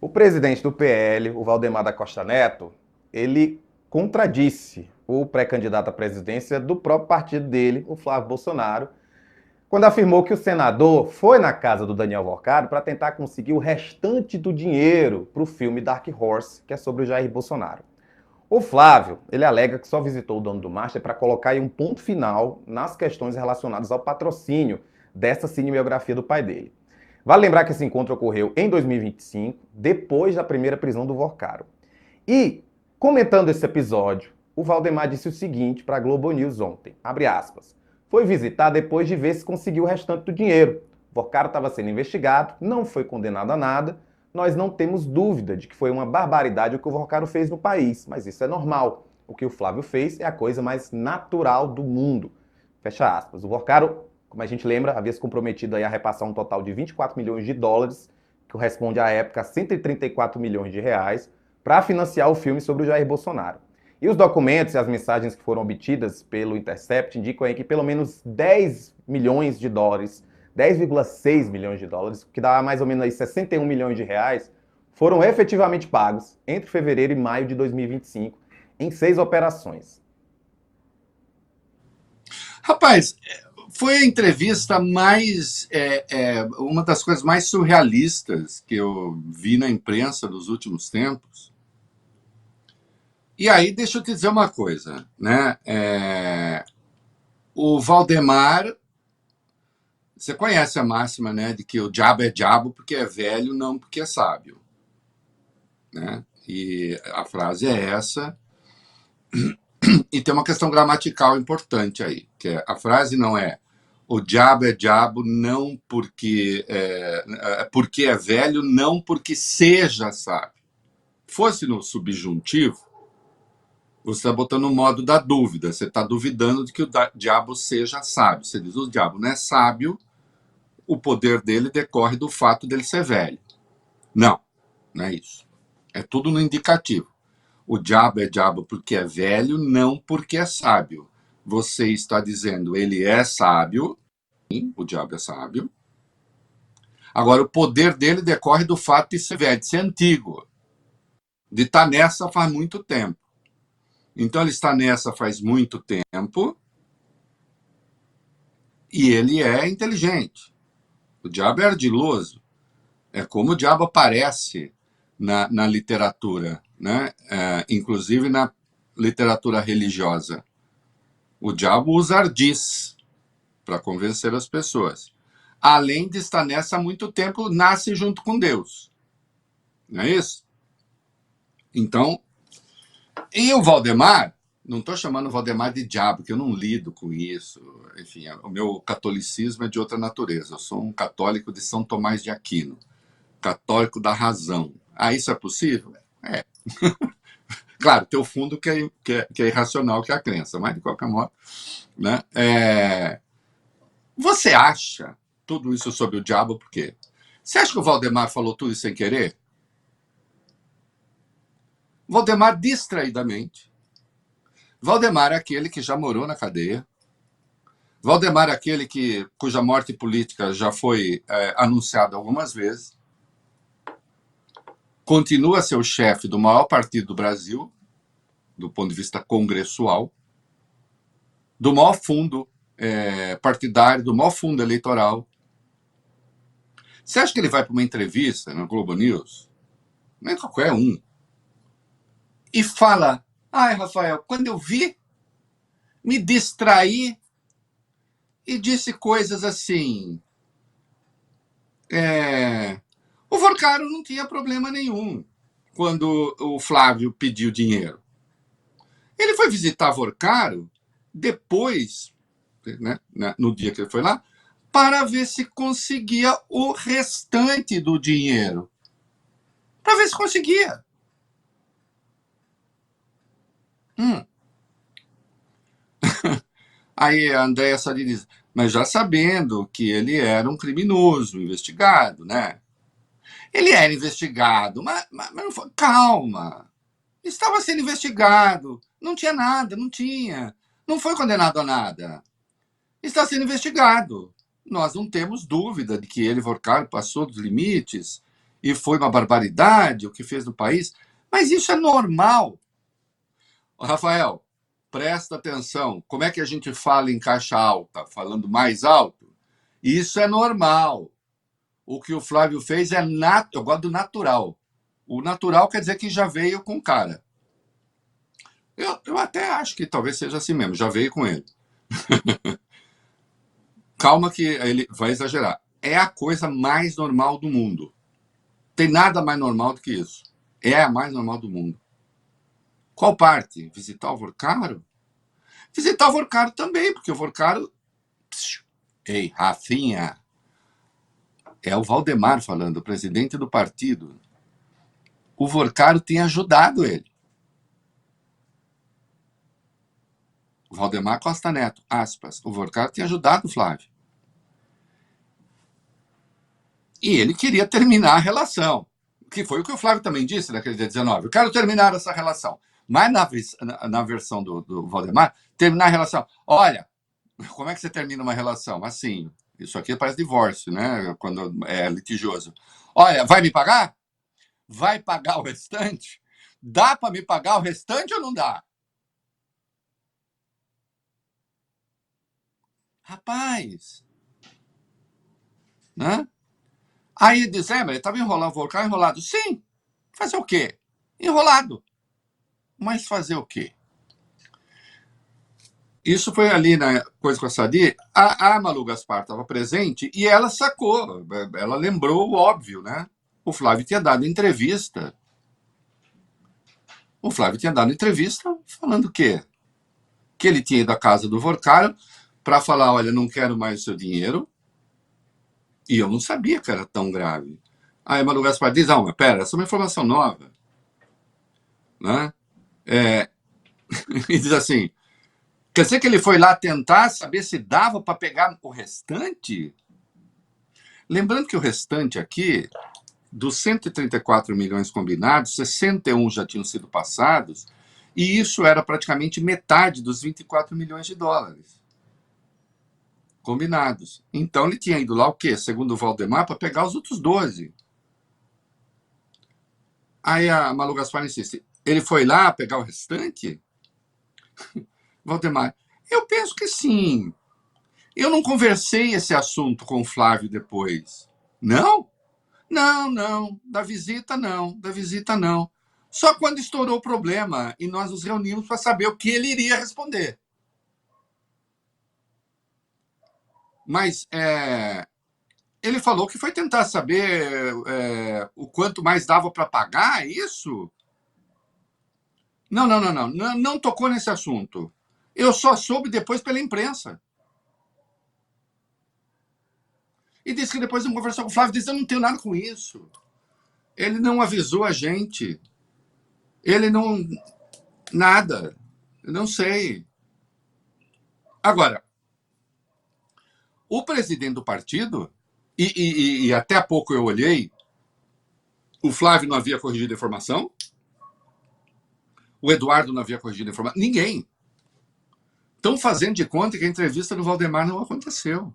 O presidente do PL, o Valdemar da Costa Neto, ele contradisse o pré-candidato à presidência do próprio partido dele, o Flávio Bolsonaro, quando afirmou que o senador foi na casa do Daniel Vorcaro para tentar conseguir o restante do dinheiro para o filme Dark Horse, que é sobre o Jair Bolsonaro. O Flávio, ele alega que só visitou o dono do Master para colocar aí um ponto final nas questões relacionadas ao patrocínio dessa cinebiografia do pai dele. Vale lembrar que esse encontro ocorreu em 2025, depois da primeira prisão do Vorcaro. E, comentando esse episódio, o Valdemar disse o seguinte para a Globo News ontem, abre aspas, foi visitar depois de ver se conseguiu o restante do dinheiro. Vorcaro estava sendo investigado, não foi condenado a nada, nós não temos dúvida de que foi uma barbaridade o que o Vorcaro fez no país, mas isso é normal. O que o Flávio fez é a coisa mais natural do mundo. Fecha aspas. O Vorcaro, como a gente lembra, havia se comprometido a repassar um total de 24 milhões de dólares, que corresponde à época a 134 milhões de reais, para financiar o filme sobre o Jair Bolsonaro. E os documentos e as mensagens que foram obtidas pelo Intercept indicam aí que pelo menos 10 milhões de dólares, 10,6 milhões de dólares, que dá mais ou menos aí 61 milhões de reais, foram efetivamente pagos entre fevereiro e maio de 2025 em 6 operações. Rapaz, foi a entrevista mais... uma das coisas mais surrealistas que eu vi na imprensa nos últimos tempos. E aí, deixa eu te dizer uma coisa, né? O Valdemar, você conhece a máxima, né, de que o diabo é diabo porque é velho, não porque é sábio, né? E a frase é essa. E tem uma questão gramatical importante aí, que é, a frase não é o diabo é diabo não porque é velho, não porque seja sábio. Fosse no subjuntivo, você está botando o modo da dúvida, você está duvidando de que o diabo seja sábio. Você diz, o diabo não é sábio, o poder dele decorre do fato dele ser velho. Não, não é isso. É tudo no indicativo. O diabo é diabo porque é velho, não porque é sábio. Você está dizendo, ele é sábio, sim, o diabo é sábio. Agora, o poder dele decorre do fato de ser velho, de ser antigo, de estar nessa faz muito tempo. Então, ele está nessa faz muito tempo e ele é inteligente. O diabo é ardiloso. É como o diabo aparece na literatura, né? Inclusive na literatura religiosa. O diabo usa ardis para convencer as pessoas. Além de estar nessa há muito tempo, nasce junto com Deus. Não é isso? Então, e o Valdemar, não estou chamando o Valdemar de diabo, porque eu não lido com isso. Enfim, o meu catolicismo é de outra natureza. Eu sou um católico de São Tomás de Aquino, católico da razão. Ah, isso é possível? É. Claro, tem o fundo que é irracional, que é a crença, mas de qualquer modo, né? Você acha tudo isso sobre o diabo por quê? Você acha que o Valdemar falou tudo sem querer? Valdemar distraidamente. Valdemar é aquele que já morou na cadeia. Valdemar é aquele cuja morte política já foi anunciada algumas vezes. Continua a ser o chefe do maior partido do Brasil, do ponto de vista congressual, do maior fundo partidário, do maior fundo eleitoral. Você acha que ele vai para uma entrevista na Globo News? Não é qualquer um. E fala, ai, Rafael, quando eu vi, me distraí e disse coisas assim. O Vorcaro não tinha problema nenhum quando o Flávio pediu dinheiro. Ele foi visitar Vorcaro depois, né, no dia que ele foi lá, para ver se conseguia o restante do dinheiro. Para ver se conseguia. Aí a Andréa Sadi diz, mas já sabendo que ele era um criminoso investigado, né? Ele era investigado, mas não foi. Calma. Estava sendo investigado. Não tinha nada, não tinha. Não foi condenado a nada. Está sendo investigado. Nós não temos dúvida de que ele, Vorcaro, passou dos limites e foi uma barbaridade o que fez no país, mas isso é normal. Rafael, presta atenção. Como é que a gente fala em caixa alta? Falando mais alto? Isso é normal. O que o Flávio fez é eu gosto do natural. O natural quer dizer que já veio com cara. Eu até acho que talvez seja assim mesmo, já veio com ele. Calma que ele vai exagerar. É a coisa mais normal do mundo. Tem nada mais normal do que isso. É a mais normal do mundo. Qual parte? Visitar o Vorcaro? Visitar o Vorcaro também, porque o Vorcaro... Ei, Rafinha, é o Valdemar falando, o presidente do partido. O Vorcaro tem ajudado ele. O Valdemar Costa Neto, aspas. O Vorcaro tem ajudado o Flávio. E ele queria terminar a relação, que foi o que o Flávio também disse naquele dia 19. Eu quero terminar essa relação. Mas na versão do Valdemar, terminar a relação. Olha, como é que você termina uma relação? Assim, isso aqui parece divórcio, né? Quando é litigioso. Olha, vai me pagar? Vai pagar o restante? Dá para me pagar o restante ou não dá? Rapaz, né? Aí diz, mas ele estava enrolado, vou ficar enrolado. Sim, fazer o quê? Enrolado. Mas fazer o quê? Isso foi ali na coisa com a Sadi. A Malu Gaspar estava presente e ela sacou, ela lembrou o óbvio, né? O Flávio tinha dado entrevista. O Flávio tinha dado entrevista falando o quê? Que ele tinha ido à casa do Vorcaro para falar, olha, não quero mais o seu dinheiro. E eu não sabia que era tão grave. Aí a Malu Gaspar diz, mas pera, essa é uma informação nova. Né? E diz assim, quer dizer que ele foi lá tentar saber se dava para pegar o restante? Lembrando que o restante aqui, dos 134 milhões combinados, 61 já tinham sido passados, e isso era praticamente metade dos 24 milhões de dólares combinados. Então ele tinha ido lá o quê? Segundo o Valdemar, para pegar os outros 12. Aí a Malu Gaspar insiste, ele foi lá pegar o restante? Valdemar, eu penso que sim. Eu não conversei esse assunto com o Flávio depois. Não? Não, não. Da visita, não. Da visita, não. Só quando estourou o problema e nós nos reunimos para saber o que ele iria responder. Mas ele falou que foi tentar saber o quanto mais dava para pagar, é isso? Não, não, não, não, não. Não tocou nesse assunto. Eu só soube depois pela imprensa. E disse que depois não conversou com o Flávio, disse, eu não tenho nada com isso. Ele não avisou a gente. Ele não... Nada. Eu não sei. Agora, o presidente do partido, e até há pouco eu olhei, o Flávio não havia corrigido a informação, o Eduardo não havia corrigido a informação, ninguém. Estão fazendo de conta que a entrevista do Valdemar não aconteceu.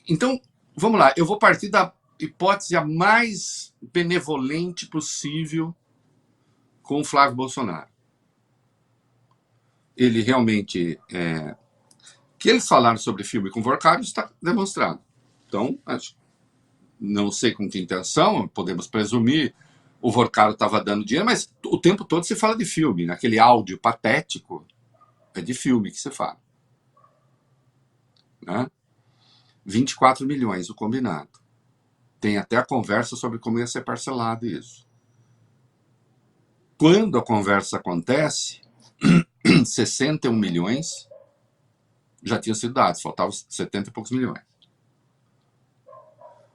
Então, vamos lá, eu vou partir da hipótese a mais benevolente possível com o Flávio Bolsonaro. Ele realmente... que eles falaram sobre filme com Vorcaro está demonstrado. Então, não sei com que intenção, podemos presumir, o Vorcaro estava dando dinheiro, mas o tempo todo se fala de filme. Naquele áudio patético, é de filme que se fala. Né? 24 milhões o combinado. Tem até a conversa sobre como ia ser parcelado isso. Quando a conversa acontece, 61 milhões já tinham sido dados, faltavam 70 e poucos milhões.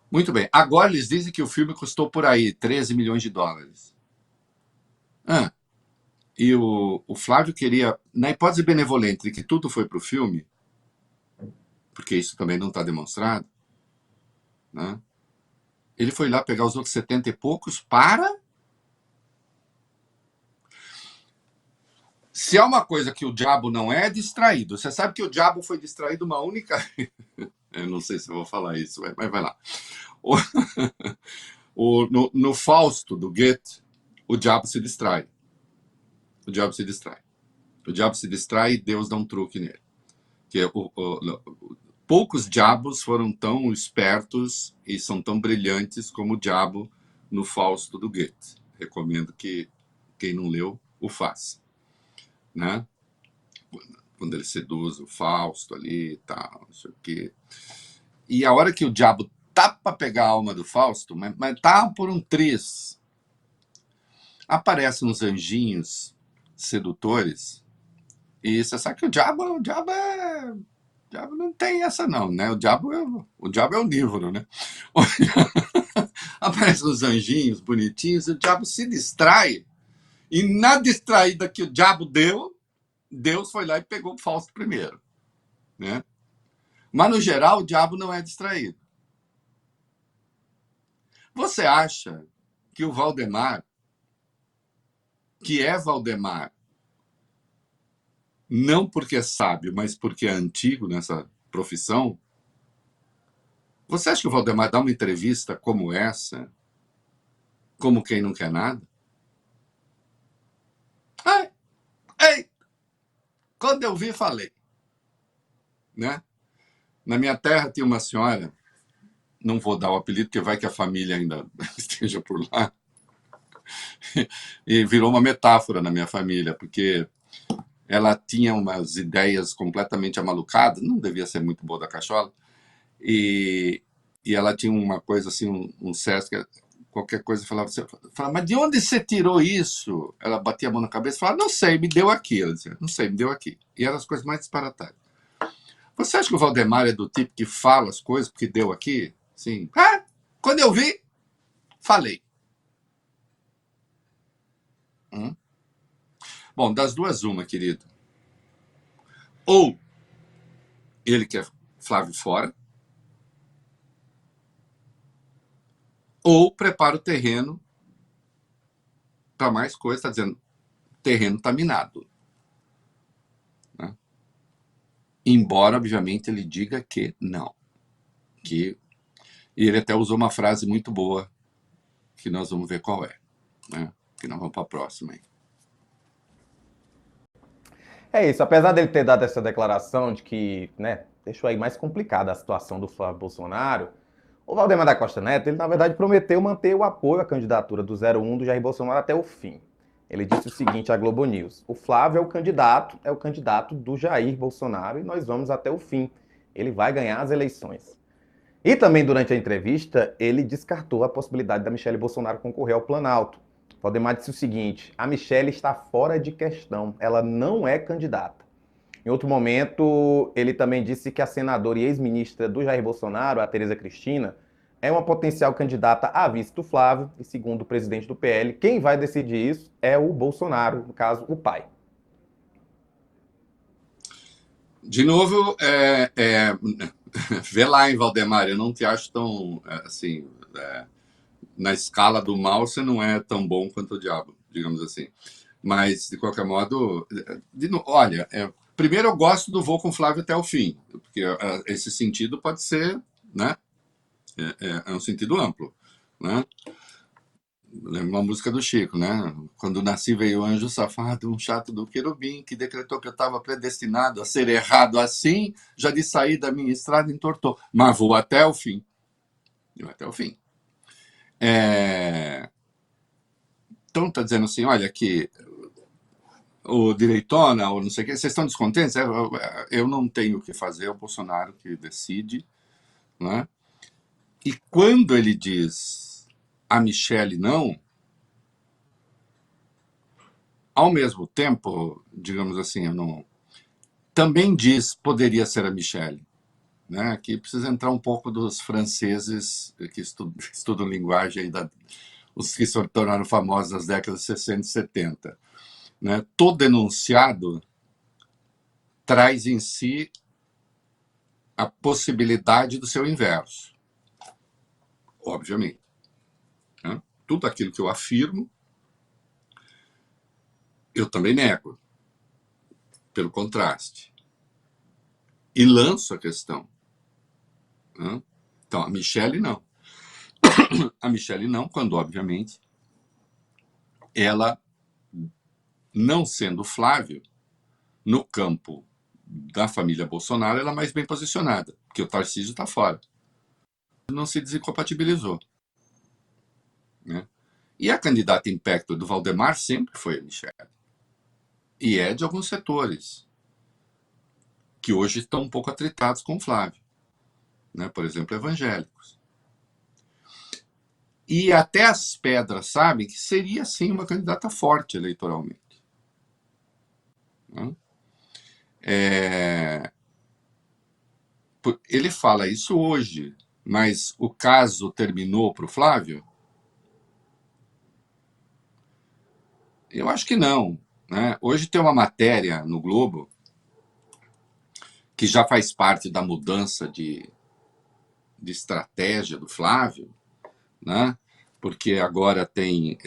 Muito bem. Agora eles dizem que o filme custou por aí 13 milhões de dólares. E o Flávio queria, na hipótese benevolente de que tudo foi para o filme, porque isso também não está demonstrado, né? Ele foi lá pegar os outros 70 e poucos para... Se há uma coisa que o diabo não é distraído, você sabe que o diabo foi distraído uma única... Eu não sei se eu vou falar isso, mas vai lá. O, no Fausto do Goethe, o diabo se distrai. O diabo se distrai. O diabo se distrai e Deus dá um truque nele. Que poucos diabos foram tão espertos e são tão brilhantes como o diabo no Fausto do Goethe. Recomendo que quem não leu o faça, né? Quando ele seduz o Fausto ali e tal, não sei o quê. E a hora que o diabo tá para pegar a alma do Fausto, mas tá por um triz, aparecem uns anjinhos sedutores. E você sabe que o diabo não tem essa não, né? O diabo é onívoro, né? Aparecem os anjinhos bonitinhos, e o diabo se distrai. E na distraída que o diabo deu, Deus foi lá e pegou o Fausto primeiro, né? Mas no geral o diabo não é distraído. Você acha que o Valdemar, que é Valdemar, não porque é sábio, mas porque é antigo nessa profissão, você acha que o Valdemar dá uma entrevista como essa, como quem não quer nada? Ai, ei, quando eu vi, falei, né? Na minha terra tinha uma senhora, não vou dar o apelido, porque vai que a família ainda esteja por lá, e virou uma metáfora na minha família, porque ela tinha umas ideias completamente amalucadas, não devia ser muito boa da cachola, e, e ela tinha uma coisa assim, um Sesc, qualquer coisa, falava, mas de onde você tirou isso? Ela batia a mão na cabeça e falava, não sei, me deu aqui. Ela dizia, não sei, me deu aqui. E eram as coisas mais disparatadas. Você acha que o Valdemar é do tipo que fala as coisas porque deu aqui? Sim. Ah, quando eu vi, falei. Hum? Bom, das duas, uma, querido. Ou ele quer Flávio fora, ou prepara o terreno para mais coisa, está dizendo, terreno está minado. Né? Embora, obviamente, ele diga que não. Que... E ele até usou uma frase muito boa, que nós vamos ver qual é. Né? Que nós vamos para a próxima aí. É isso, apesar dele ter dado essa declaração de que, né, deixou aí mais complicada a situação do Flávio Bolsonaro, o Valdemar da Costa Neto, ele na verdade prometeu manter o apoio à candidatura do 01 do Jair Bolsonaro até o fim. Ele disse o seguinte à Globo News: o Flávio é o candidato do Jair Bolsonaro e nós vamos até o fim. Ele vai ganhar as eleições. E também durante a entrevista, ele descartou a possibilidade da Michele Bolsonaro concorrer ao Planalto. Valdemar disse o seguinte: a Michele está fora de questão, ela não é candidata. Em outro momento, ele também disse que a senadora e ex-ministra do Jair Bolsonaro, a Tereza Cristina, é uma potencial candidata a vice do Flávio, e segundo o presidente do PL, quem vai decidir isso é o Bolsonaro, no caso, o pai. De novo, vê lá em Valdemar, eu não te acho tão, assim, na escala do mal, você não é tão bom quanto o diabo, digamos assim. Mas, de qualquer modo, olha, primeiro eu gosto do vou com Flávio até o fim, porque esse sentido pode ser, né? É um sentido amplo, né? Lembra uma música do Chico, né? Quando nasci veio o anjo safado, um chato do querubim, que decretou que eu estava predestinado a ser errado assim, já de sair da minha estrada entortou. Mas vou até o fim. Vou até o fim. Então está dizendo assim, olha aqui, o direitona, ou não sei o que, vocês estão descontentes? Eu não tenho o que fazer, é o Bolsonaro que decide, né? E quando ele diz a Michele não, ao mesmo tempo, digamos assim, eu não, também diz poderia ser a Michele. Né? Aqui precisa entrar um pouco dos franceses que estudam linguagem, os que se tornaram famosos nas décadas de 60 e 70. Né? Todo enunciado traz em si a possibilidade do seu inverso, obviamente. Né? Tudo aquilo que eu afirmo, eu também nego, pelo contraste. E lanço a questão. Né? Então, a Michelle não. A Michelle não, quando, obviamente, ela, não sendo Flávio, no campo da família Bolsonaro, ela é mais bem posicionada, porque o Tarcísio está fora. Não se desincompatibilizou. Né? E a candidata impacto do Valdemar sempre foi a Michelle. E é de alguns setores, que hoje estão um pouco atritados com o Flávio. Né? Por exemplo, evangélicos. E até as pedras sabem que seria, sim, uma candidata forte eleitoralmente. Né? Ele fala isso hoje, mas o caso terminou para o Flávio? Eu acho que não. Né? Hoje tem uma matéria no Globo que já faz parte da mudança de estratégia do Flávio, né? Porque agora tem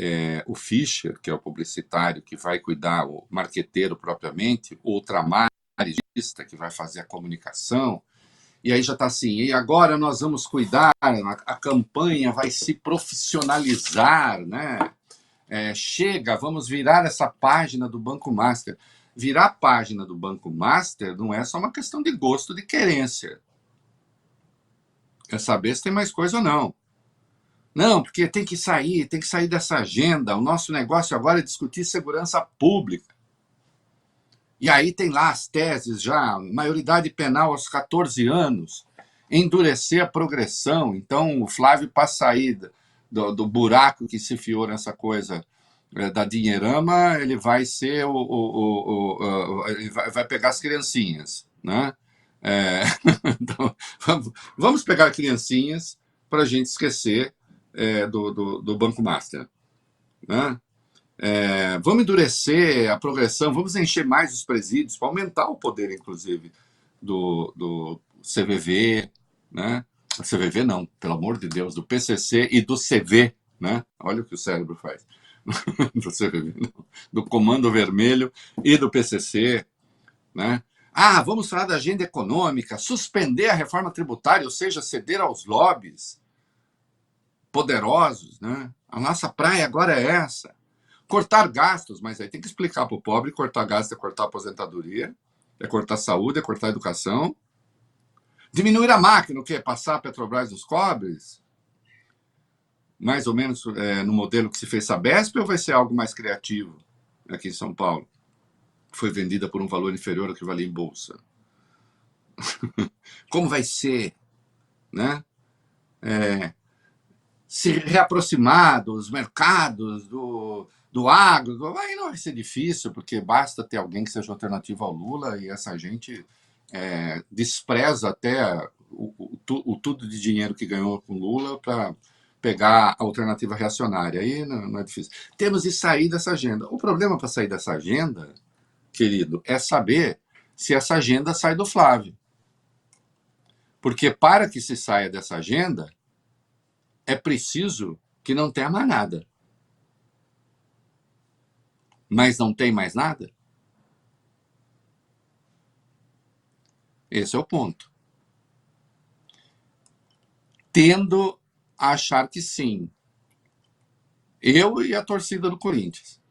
o Fischer, que é o publicitário, que vai cuidar, o marqueteiro propriamente, o ultramarista, que vai fazer a comunicação, e aí já está assim, e agora nós vamos cuidar, a campanha vai se profissionalizar, né? Chega, vamos virar essa página do Banco Master. Virar a página do Banco Master não é só uma questão de gosto, de querência. É saber se tem mais coisa ou não. Não, porque tem que sair dessa agenda. O nosso negócio agora é discutir segurança pública. E aí tem lá as teses já, maioridade penal aos 14 anos, endurecer a progressão. Então o Flávio, para sair do buraco que se enfiou nessa coisa da dinheirama, ele vai ser ele vai pegar as criancinhas, né? Então, vamos pegar criancinhas para a gente esquecer do Banco Master, né? Vamos endurecer a progressão, vamos encher mais os presídios para aumentar o poder, inclusive, do CVV, né? CVV não, pelo amor de Deus, do PCC e do CV, né? Olha o que o cérebro faz. Do CVV, não. Do Comando Vermelho e do PCC, né? Vamos falar da agenda econômica, suspender a reforma tributária, ou seja, ceder aos lobbies poderosos, né? A nossa praia agora é essa. Cortar gastos, mas aí tem que explicar para o pobre: cortar gastos é cortar aposentadoria, é cortar saúde, é cortar educação. Diminuir a máquina, o quê? Passar a Petrobras nos cobres? Mais ou menos no modelo que se fez Sabesp, ou vai ser algo mais criativo aqui em São Paulo? Foi vendida por um valor inferior ao que valia em bolsa. Como vai ser, né? Se reaproximar dos mercados, do agro, aí não vai ser difícil, porque basta ter alguém que seja alternativa ao Lula, e essa gente despreza até o tudo de dinheiro que ganhou com Lula para pegar a alternativa reacionária. Aí não é difícil. Temos de sair dessa agenda. O problema para sair dessa agenda, querido, é saber se essa agenda sai do Flávio. Porque para que se saia dessa agenda, é preciso que não tenha mais nada. Mas não tem mais nada? Esse é o ponto. Tendo a achar que sim. Eu e a torcida do Corinthians.